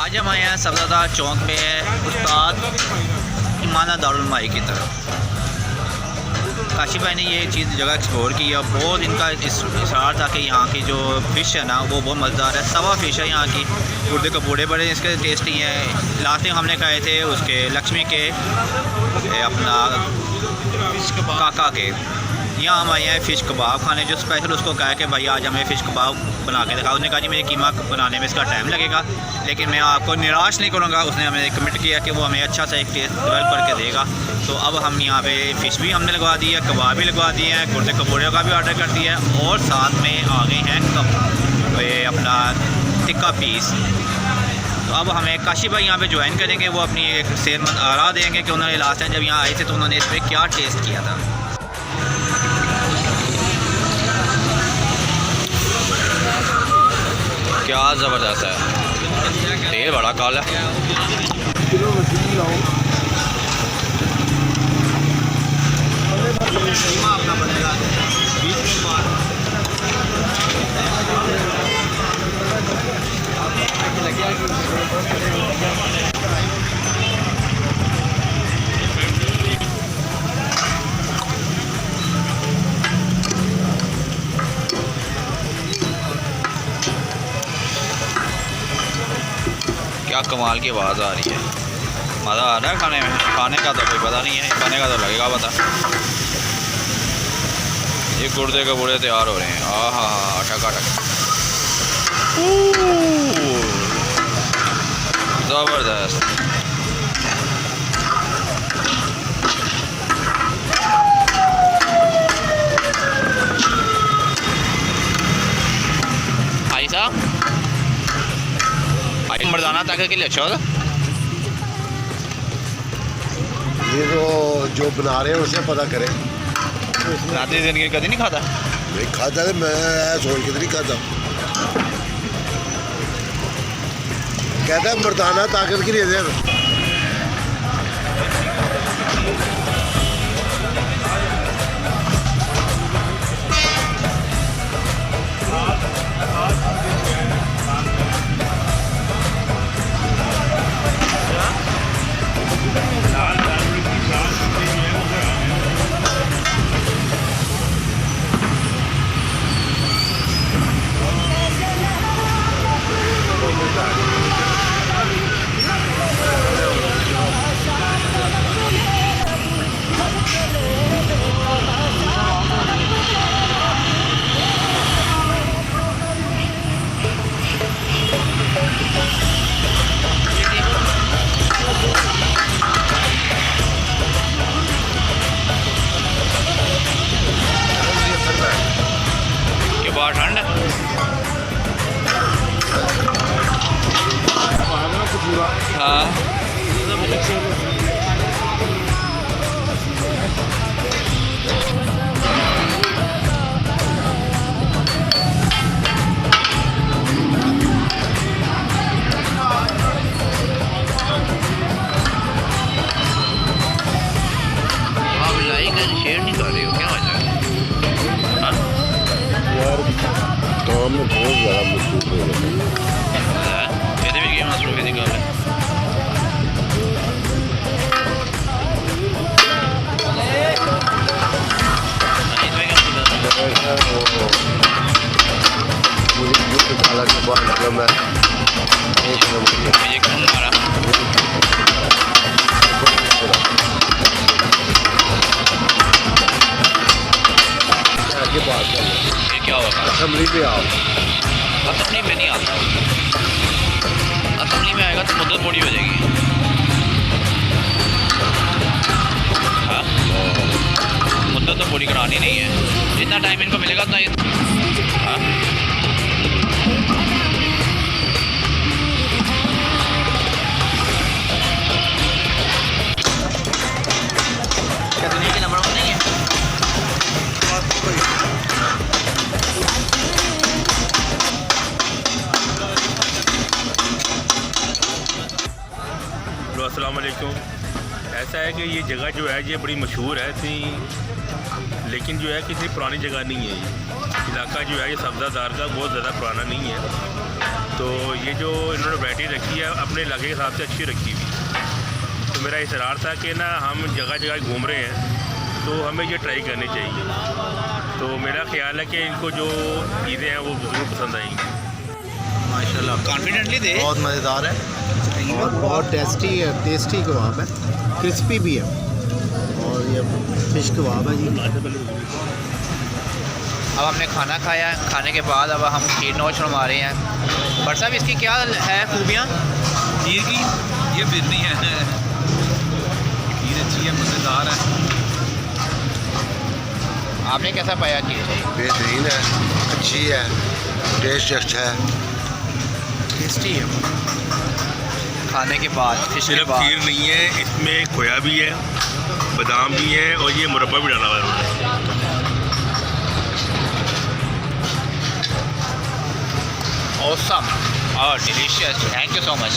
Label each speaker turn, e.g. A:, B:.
A: आज हम आए हैं सब्ज़ादा चौक में उस्ताद इमाना दारुल माई की तरफ। काशी भाई ने ये चीज़ जगह एक्सप्लोर की है। बहुत इनका इसरार था कि यहाँ की जो फ़िश है ना वो बहुत मज़ेदार है। सवा फ़िश है यहाँ की। गुर्दे कपूड़े बड़े इसके टेस्टी हैं। लास्ट टाइम हमने खाए थे उसके लक्ष्मी के अपना काका के। यहाँ हम आए हैं फ़िश कबाब खाने। जो स्पेशल उसको कहा कि भाई आज हमें फ़िश कबाब बना के दिखा। उसने कहा जी मेरे कीमा बनाने में इसका टाइम लगेगा, लेकिन मैं आपको निराश नहीं करूँगा। उसने हमें कमिट किया कि वो हमें अच्छा सा एक टेस्ट डेवलप करके देगा। तो अब हम यहाँ पे फ़िश भी हमने लगवा दी है, कबाब भी लगवा दिए हैं, गुर्दे कपूड़े का भी ऑर्डर कर दिया है और साथ में आ गए हैं ये अपना टिक्का पीस। तो अब हमें काशी भाई यहाँ पे ज्वाइन करेंगे। वो अपनी एक सेहतमंद आरा देंगे कि उन्होंने लास्ट टाइम जब यहाँ आए थे तो उन्होंने इस पर क्या टेस्ट किया था। क्या ज़बरदस्त है, तेल बड़ा काला है। अपना बनेगा क्या कमाल की आवाज़ आ रही है। मज़ा आ रहा है खाने में। खाने का तो कोई पता नहीं है, खाने का तो लगेगा पता। ये गुर्दे के बूढ़े तैयार हो रहे हैं। आहा टका ज़बरदस्त। भाई साहब मर्दाना ताकत के लिए अच्छा होता।
B: ये तो जो बना रहे हैं उसे पता करें।
A: रात जिंदगी कभी नहीं खाता?
B: नहीं खाता है, मैं सोच के नहीं खाता। कहता है मर्दाना ताकत के लिए दे।
A: बाहर ठंड हाँ। आप लाइक एंड शेयर नहीं कर रहे हो, क्या वजह है?
B: काम में बहुत ज़्यादा मसरूफ हो गया।
A: ये भी गेम मसरूफ है निकाल
B: के बाद मैं
A: ये कौन मारा?
B: आगे बात
A: ये क्या होगा?
B: असेंबली पे आओ।
A: असेंबली में नहीं आता। असेंबली में आएगा तो मुद्दत पूरी हो जाएगी। हाँ मुद्दत तो पूरी करानी नहीं है। जितना टाइम इनको मिलेगा उतना ये हाँ क्या दुनिया के नंबर नहीं है?
C: अस्सलाम वालेकुम। ऐसा है कि ये जगह जो है ये बड़ी मशहूर है इतनी, लेकिन जो है कि इतनी पुरानी जगह नहीं है ये। इलाका जो है ये सब्ज़ादार का बहुत ज़्यादा पुराना नहीं है, तो ये जो इन्होंने वैरायटी रखी है अपने इलाके के हिसाब से अच्छी रखी हुई। तो मेरा इसरार था कि ना हम जगह जगह घूम रहे हैं तो हमें ये ट्राई करनी चाहिए। तो मेरा ख्याल है कि इनको जो चीज़ें हैं वो ज़रूर पसंद आएंगी।
A: माशाल्लाह कॉन्फिडेंटली दे।
D: बहुत मज़ेदार है और बहुत टेस्टी कबाब है, क्रिस्पी भी है। और ये फिश कबाब है जी।
A: अब हमने खाना खाया है, खाने के बाद अब हम खीर नोश बनवा रहे हैं। पर साहब इसकी क्या है खूबियाँ?
E: खीर की ये बिरनी है, खीर अच्छी है, मज़ेदार है।
A: आपने कैसा पाया खीर?
B: बेहतरीन है, अच्छी है, टेस्ट अच्छा है।
A: टेस्टी है। खाने के बाद फिश के
C: सिर्फ
A: बाद
C: खीर नहीं है, इसमें खोया भी है, बादाम भी है और ये मुरब्बा भी डाला हुआ है उन्होंने।
A: awesome और delicious. Thank you so much.